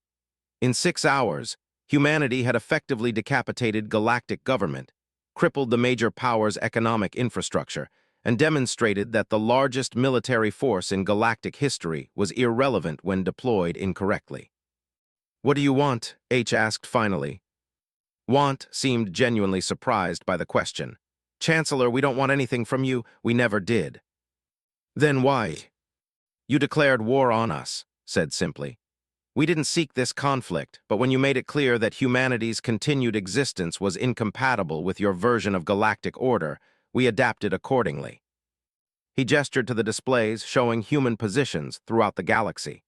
In 6 hours, humanity had effectively decapitated galactic government, crippled the major powers' economic infrastructure, and demonstrated that the largest military force in galactic history was irrelevant when deployed incorrectly. "What do you want?" H asked finally. Want seemed genuinely surprised by the question. "Chancellor, we don't want anything from you. We never did." "Then why?" "You declared war on us," said simply. "We didn't seek this conflict, but when you made it clear that humanity's continued existence was incompatible with your version of galactic order, we adapted accordingly." He gestured to the displays showing human positions throughout the galaxy.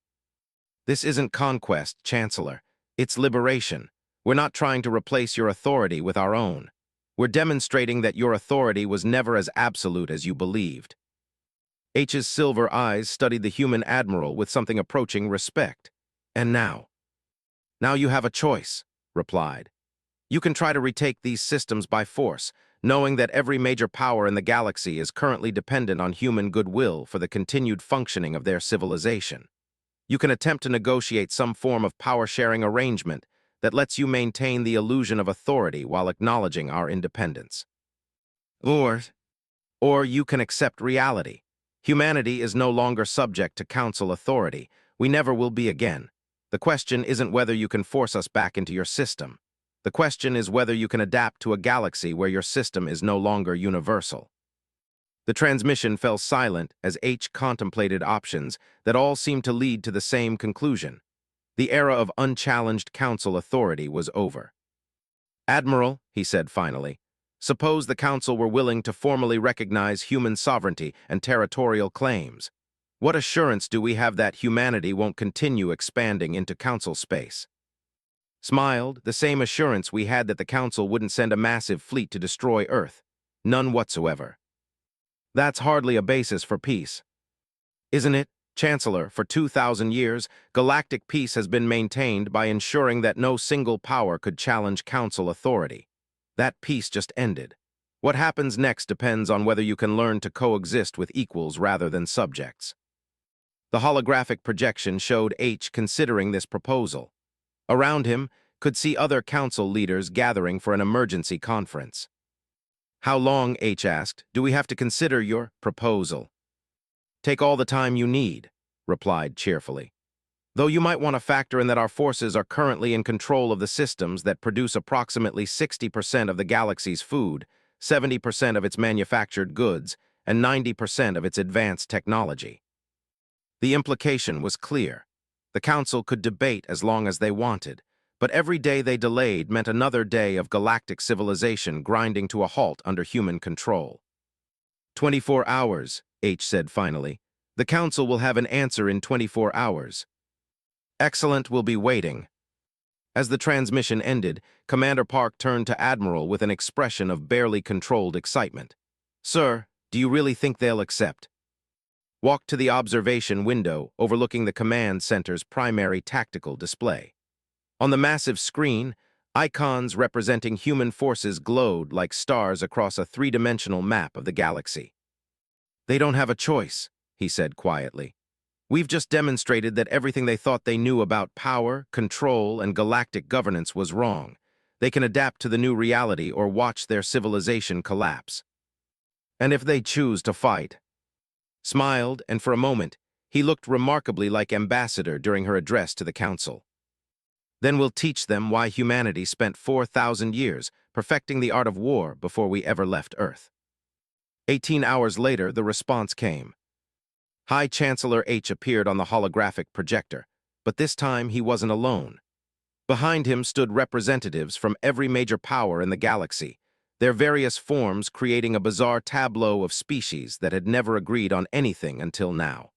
"This isn't conquest, Chancellor. It's liberation. We're not trying to replace your authority with our own. We're demonstrating that your authority was never as absolute as you believed." H's silver eyes studied the human admiral with something approaching respect. "And now?" "Now you have a choice," replied. "You can try to retake these systems by force, knowing that every major power in the galaxy is currently dependent on human goodwill for the continued functioning of their civilization. You can attempt to negotiate some form of power-sharing arrangement that lets you maintain the illusion of authority while acknowledging our independence. Or you can accept reality. Humanity is no longer subject to Council authority. We never will be again. The question isn't whether you can force us back into your system. The question is whether you can adapt to a galaxy where your system is no longer universal." The transmission fell silent as H contemplated options that all seemed to lead to the same conclusion. The era of unchallenged Council authority was over. "Admiral," he said finally, "suppose the Council were willing to formally recognize human sovereignty and territorial claims. What assurance do we have that humanity won't continue expanding into Council space?" Smiled, "The same assurance we had that the Council wouldn't send a massive fleet to destroy Earth. None whatsoever." "That's hardly a basis for peace." "Isn't it?" Chancellor, for 2,000 years, galactic peace has been maintained by ensuring that no single power could challenge Council authority. That peace just ended. What happens next depends on whether you can learn to coexist with equals rather than subjects. The holographic projection showed H considering this proposal. Around him, could see other council leaders gathering for an emergency conference. "How long," H asked, "do we have to consider your proposal?" "Take all the time you need," replied cheerfully. "Though you might want to factor in that our forces are currently in control of the systems that produce approximately 60% of the galaxy's food, 70% of its manufactured goods, and 90% of its advanced technology." The implication was clear. The Council could debate as long as they wanted, but every day they delayed meant another day of galactic civilization grinding to a halt under human control. 24 hours, H said finally. "The Council will have an answer in 24 hours. "Excellent, we'll be waiting." As the transmission ended, Commander Park turned to Admiral with an expression of barely controlled excitement. "Sir, do you really think they'll accept?" Walked to the observation window overlooking the command center's primary tactical display. On the massive screen, icons representing human forces glowed like stars across a three-dimensional map of the galaxy. "They don't have a choice," he said quietly. "We've just demonstrated that everything they thought they knew about power, control, and galactic governance was wrong. They can adapt to the new reality or watch their civilization collapse. And if they choose to fight." Smiled, and for a moment, he looked remarkably like Ambassador during her address to the Council. "Then we'll teach them why humanity spent 4,000 years perfecting the art of war before we ever left Earth." 18 hours later, the response came. High Chancellor H appeared on the holographic projector, but this time he wasn't alone. Behind him stood representatives from every major power in the galaxy, their various forms creating a bizarre tableau of species that had never agreed on anything until now.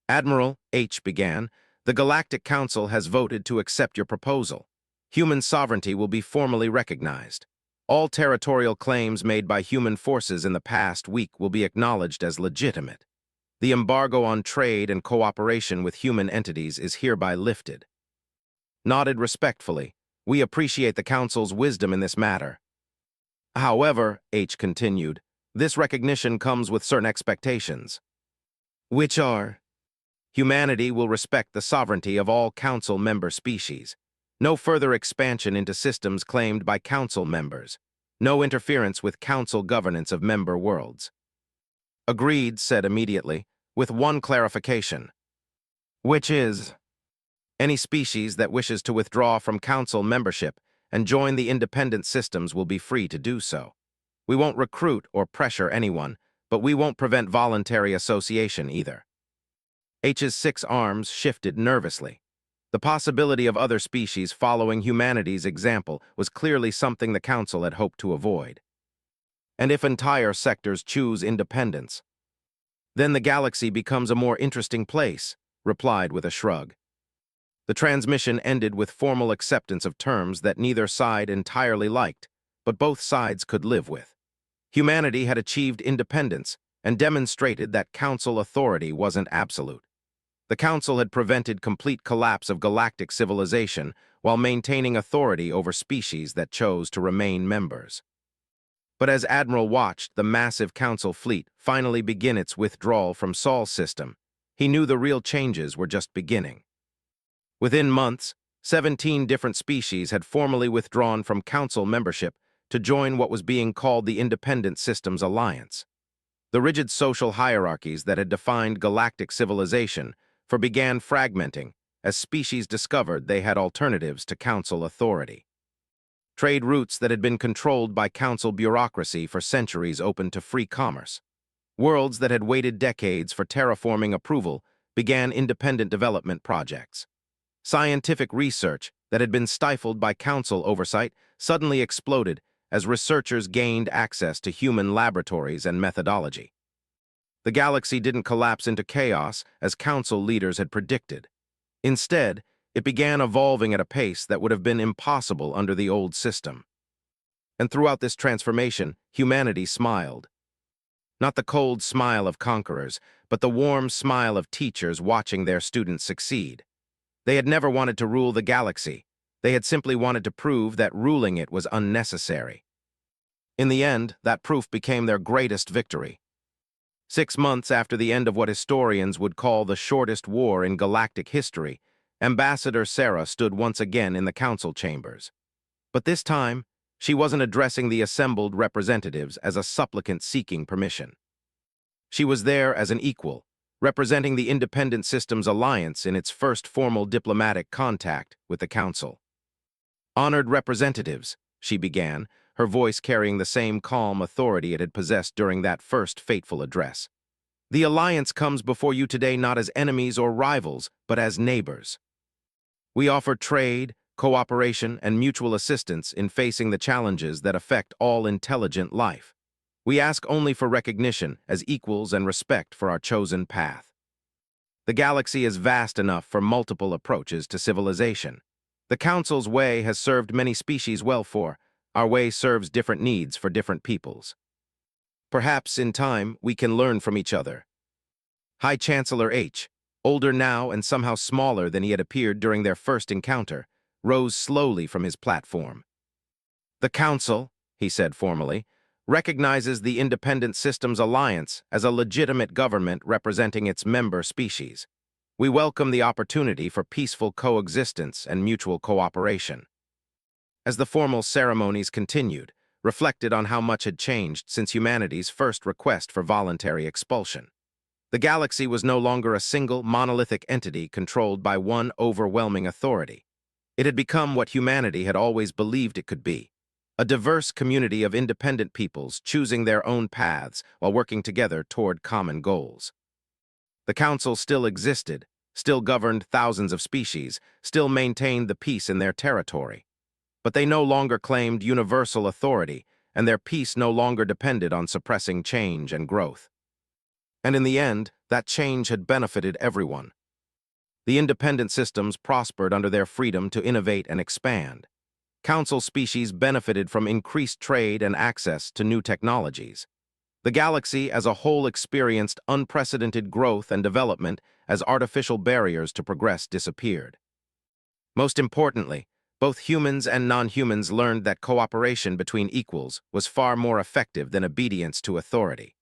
"Admiral," H began, "the Galactic Council has voted to accept your proposal. Human sovereignty will be formally recognized. All territorial claims made by human forces in the past week will be acknowledged as legitimate. The embargo on trade and cooperation with human entities is hereby lifted." Nodded respectfully. "We appreciate the Council's wisdom in this matter. However," H continued, "this recognition comes with certain expectations." "Which are?" "Humanity will respect the sovereignty of all Council member species. No further expansion into systems claimed by Council members. No interference with Council governance of member worlds." "Agreed," said immediately, with one clarification. "Which is?" "Any species that wishes to withdraw from Council membership and join the independent systems will be free to do so. We won't recruit or pressure anyone, but we won't prevent voluntary association either." H's 6 arms shifted nervously. The possibility of other species following humanity's example was clearly something the Council had hoped to avoid. "And if entire sectors choose independence, then the galaxy becomes a more interesting place," replied with a shrug. The transmission ended with formal acceptance of terms that neither side entirely liked, but both sides could live with. Humanity had achieved independence and demonstrated that Council authority wasn't absolute. The Council had prevented complete collapse of galactic civilization while maintaining authority over species that chose to remain members. But as Admiral watched the massive Council fleet finally begin its withdrawal from Sol's system, he knew the real changes were just beginning. Within months, 17 different species had formally withdrawn from Council membership to join what was being called the Independent Systems Alliance. The rigid social hierarchies that had defined galactic civilization began fragmenting as species discovered they had alternatives to Council authority. Trade routes that had been controlled by Council bureaucracy for centuries opened to free commerce. Worlds that had waited decades for terraforming approval began independent development projects. Scientific research that had been stifled by Council oversight suddenly exploded as researchers gained access to human laboratories and methodology. The galaxy didn't collapse into chaos as Council leaders had predicted. Instead, it began evolving at a pace that would have been impossible under the old system. And throughout this transformation, humanity smiled. Not the cold smile of conquerors, but the warm smile of teachers watching their students succeed. They had never wanted to rule the galaxy. They had simply wanted to prove that ruling it was unnecessary. In the end, that proof became their greatest victory. 6 months after the end of what historians would call the shortest war in galactic history, Ambassador Sarah stood once again in the council chambers. But this time, she wasn't addressing the assembled representatives as a supplicant seeking permission. She was there as an equal, representing the Independent Systems Alliance in its first formal diplomatic contact with the Council. "Honored representatives," she began, her voice carrying the same calm authority it had possessed during that first fateful address. "The Alliance comes before you today not as enemies or rivals, but as neighbors. We offer trade, cooperation, and mutual assistance in facing the challenges that affect all intelligent life. We ask only for recognition as equals and respect for our chosen path. The galaxy is vast enough for multiple approaches to civilization. The Council's way has served many species well for. Our way serves different needs for different peoples. Perhaps, in time, we can learn from each other." High Chancellor H, older now and somehow smaller than he had appeared during their first encounter, rose slowly from his platform. "The Council," he said formally, "recognizes the Independent Systems Alliance as a legitimate government representing its member species. We welcome the opportunity for peaceful coexistence and mutual cooperation." As the formal ceremonies continued, reflected on how much had changed since humanity's first request for voluntary expulsion. The galaxy was no longer a single, monolithic entity controlled by one overwhelming authority. It had become what humanity had always believed it could be, a diverse community of independent peoples choosing their own paths while working together toward common goals. The Council still existed, still governed thousands of species, still maintained the peace in their territory. But they no longer claimed universal authority, and their peace no longer depended on suppressing change and growth. And in the end, that change had benefited everyone. The independent systems prospered under their freedom to innovate and expand. Council species benefited from increased trade and access to new technologies. The galaxy as a whole experienced unprecedented growth and development as artificial barriers to progress disappeared. Most importantly, both humans and non-humans learned that cooperation between equals was far more effective than obedience to authority.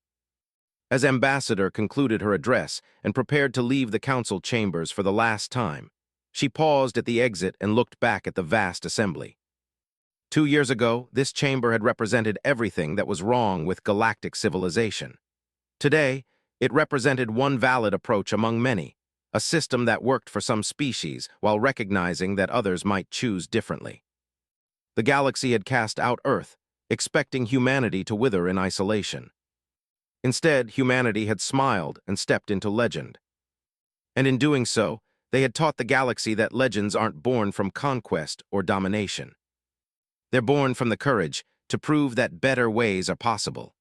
As Ambassador concluded her address and prepared to leave the council chambers for the last time, she paused at the exit and looked back at the vast assembly. 2 years ago, this chamber had represented everything that was wrong with galactic civilization. Today, it represented one valid approach among many, a system that worked for some species while recognizing that others might choose differently. The galaxy had cast out Earth, expecting humanity to wither in isolation. Instead, humanity had smiled and stepped into legend. And in doing so, they had taught the galaxy that legends aren't born from conquest or domination. They're born from the courage to prove that better ways are possible.